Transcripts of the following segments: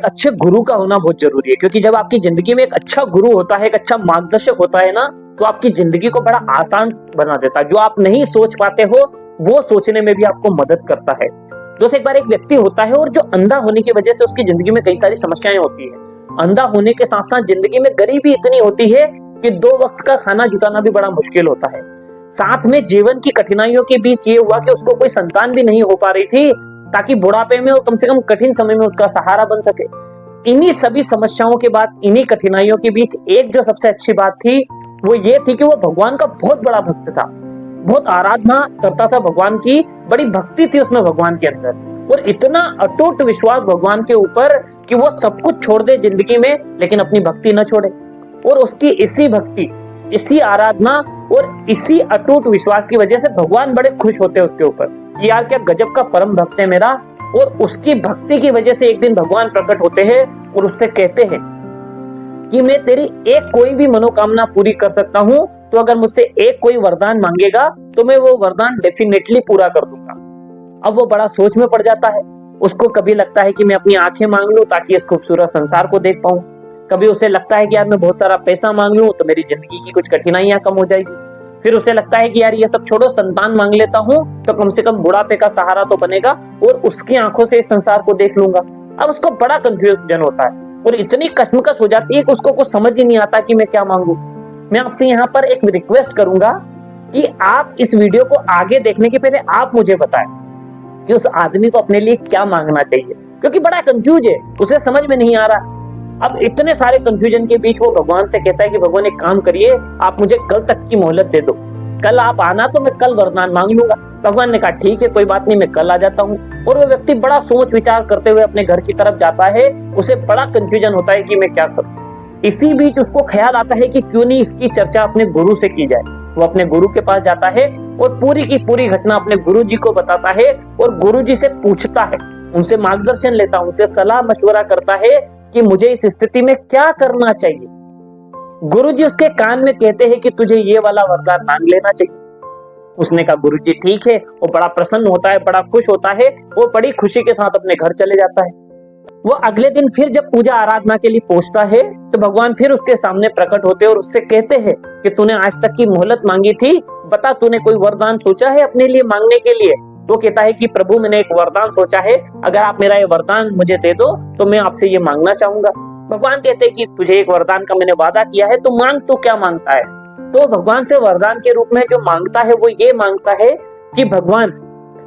अच्छे गुरु का होना बहुत जरूरी है, क्योंकि जब आपकी जिंदगी में एक अच्छा गुरु होता है, एक अच्छा मार्गदर्शक होता है ना, तो आपकी जिंदगी को बड़ा आसान बना देता है। जो आप नहीं सोच पाते हो वो सोचने में भी आपको मदद करता है। दोस्त, एक बार एक व्यक्ति होता है और जो अंधा होने की वजह से उसकी जिंदगी में कई सारी समस्याएं होती है। अंधा होने के साथ साथ जिंदगी में गरीबी इतनी होती है कि 2 वक्त का खाना जुटाना भी बड़ा मुश्किल होता है। साथ में जीवन की कठिनाइयों के बीच ये हुआ कि उसको कोई संतान भी नहीं हो पा रही थी, ताकि बुढ़ापे में वो कम से कम कठिन समय में उसका सहारा बन सके। इन्हीं सभी समस्याओं के बाद, इन्हीं कठिनाइयों के बीच एक जो सबसे अच्छी बात थी वो ये थी कि वो भगवान का बहुत बड़ा भक्त था, बहुत आराधना करता था भगवान की, बड़ी भक्ति थी उसमें भगवान के अंदर, और इतना अटूट विश्वास भगवान के ऊपर कि वो सब कुछ छोड़ दे जिंदगी में लेकिन अपनी भक्ति न छोड़े। और उसकी इसी भक्ति, इसी आराधना और इसी अटूट विश्वास की वजह से भगवान बड़े खुश होते हैं उसके ऊपर कि यार क्या गजब का परम भक्त है मेरा। और उसकी भक्ति की वजह से एक दिन भगवान प्रकट होते हैं और उससे कहते हैं कि मैं तेरी एक कोई भी मनोकामना पूरी कर सकता हूं, तो अगर मुझसे एक कोई वरदान मांगेगा तो मैं वो वरदान डेफिनेटली पूरा कर दूंगा। अब वो बड़ा सोच में पड़ जाता है। उसको कभी लगता है कि मैं अपनी आंखें मांग लूं ताकि इस खूबसूरत संसार को देख पाऊं। कभी उसे लगता है कि यार मैं बहुत सारा पैसा मांग लूं तो मेरी जिंदगी की कुछ कठिनाइयां कम हो जाएगी। फिर उसे लगता है कि यार ये सब छोड़ो, संतान मांग लेता हूं तो कम से कम बुढ़ापे का सहारा तो बनेगा और उसकी आंखों से इस संसार को देख लूंगा। अब उसको बड़ा कंफ्यूजन होता है और इतनी कश्मकश हो जाती है कि उसको कुछ समझ ही नहीं आता कि मैं क्या मांगू। मैं आपसे यहाँ पर एक रिक्वेस्ट करूंगा कि आप इस वीडियो को आगे देखने के पहले आप मुझे बताएं कि उस आदमी को अपने लिए क्या मांगना चाहिए, क्योंकि बड़ा कंफ्यूज है, उसे समझ में नहीं आ रहा। अब इतने सारे कंफ्यूजन के बीच वो भगवान से कहता है कि भगवान एक काम करिए, आप मुझे कल तक की मोहलत दे दो, कल आप आना तो मैं कल वरदान मांग लूंगा। भगवान ने कहा ठीक है, कोई बात नहीं, मैं कल आ जाता हूँ। और वो व्यक्ति बड़ा सोच विचार करते हुए अपने घर की तरफ जाता है। उसे बड़ा कंफ्यूजन होता है कि मैं क्या करूँ। इसी बीच उसको ख्याल आता है कि क्यों नहीं इसकी चर्चा अपने गुरु से की जाए। वो अपने गुरु के पास जाता है और पूरी की पूरी घटना अपने गुरु जी को बताता है और गुरु जी से पूछता है, उनसे मार्गदर्शन लेता है, उनसे सलाह मशवरा करता है कि मुझे इस स्थिति में क्या करना चाहिए। गुरुजी उसके कान में कहते हैं कि तुझे ये वाला वरदान मांग लेना चाहिए। उसने कहा गुरुजी ठीक है। वो बड़ा प्रसन्न होता है, बड़ा खुश होता है, वो बड़ी खुशी के साथ अपने घर चले जाता है। वो अगले दिन फिर जब पूजा आराधना के लिए पहुंचता है तो भगवान फिर उसके सामने प्रकट होते हैं और उससे कहते हैं कि तूने आज तक की मोहलत मांगी थी, बता तूने कोई वरदान सोचा है अपने लिए मांगने के लिए। तो कहता है कि प्रभु मैंने एक वरदान सोचा है, अगर आप मेरा ये वरदान मुझे दे दो तो मैं आपसे ये मांगना चाहूंगा। भगवान कहते हैं कि तुझे एक वरदान का मैंने वादा किया है, तो मांग, तो क्या मांगता है। तो भगवान से वरदान के रूप में जो मांगता है वो ये मांगता है कि भगवान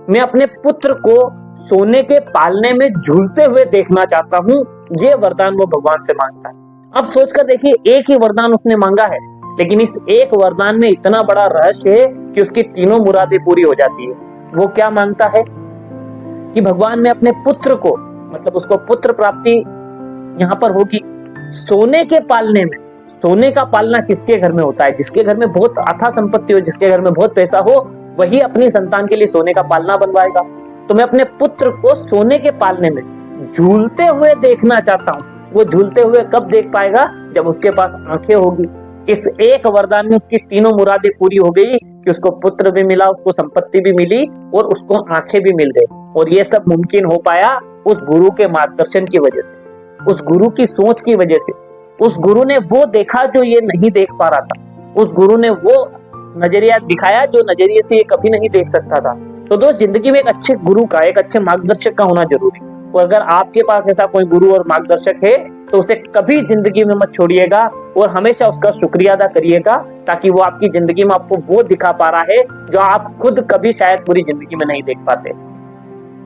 मैं अपने पुत्र को सोने के पालने में झूलते हुए देखना चाहता हूँ। ये वरदान वो भगवान से मांगता है। अब सोचकर देखिए, एक ही वरदान उसने मांगा है, लेकिन इस एक वरदान में इतना बड़ा रहस्य है कि उसकी तीनों मुरादें पूरी हो जाती है। वो क्या मांगता है कि भगवान मैं अपने पुत्र को, मतलब उसको पुत्र प्राप्ति यहाँ पर होगी सोने के पालने में। सोने का पालना किसके घर में होता है? जिसके घर में बहुत अथाह संपत्ति हो, जिसके घर में बहुत पैसा हो, वही अपनी संतान के लिए सोने का पालना बनवाएगा। तो मैं अपने पुत्र को सोने के पालने में झूलते हुए देखना चाहता हूँ। वो झूलते हुए कब देख पाएगा? जब उसके पास आंखें होगी। इस एक वरदान में उसकी तीनों मुरादें पूरी हो गई कि उसको पुत्र भी मिला, उसको संपत्ति भी मिली और उसको आंखें भी मिल गई। और ये सब मुमकिन हो पाया उस गुरु के मार्गदर्शन की वजह से, उस गुरु की सोच की वजह से। उस गुरु ने वो देखा जो ये नहीं देख पा रहा था। उस गुरु ने वो नजरिया दिखाया जो नजरिए से ये कभी नहीं देख सकता था। तो दोस्त, जिंदगी में एक अच्छे गुरु का, एक अच्छे मार्गदर्शक का होना जरूरी है। और अगर आपके पास ऐसा कोई गुरु और मार्गदर्शक है तो उसे कभी जिंदगी में मत छोड़िएगा और हमेशा उसका शुक्रिया अदा करिएगा, ताकि वो आपकी जिंदगी में आपको वो दिखा पा रहा है जो आप खुद कभी शायद पूरी जिंदगी में नहीं देख पाते।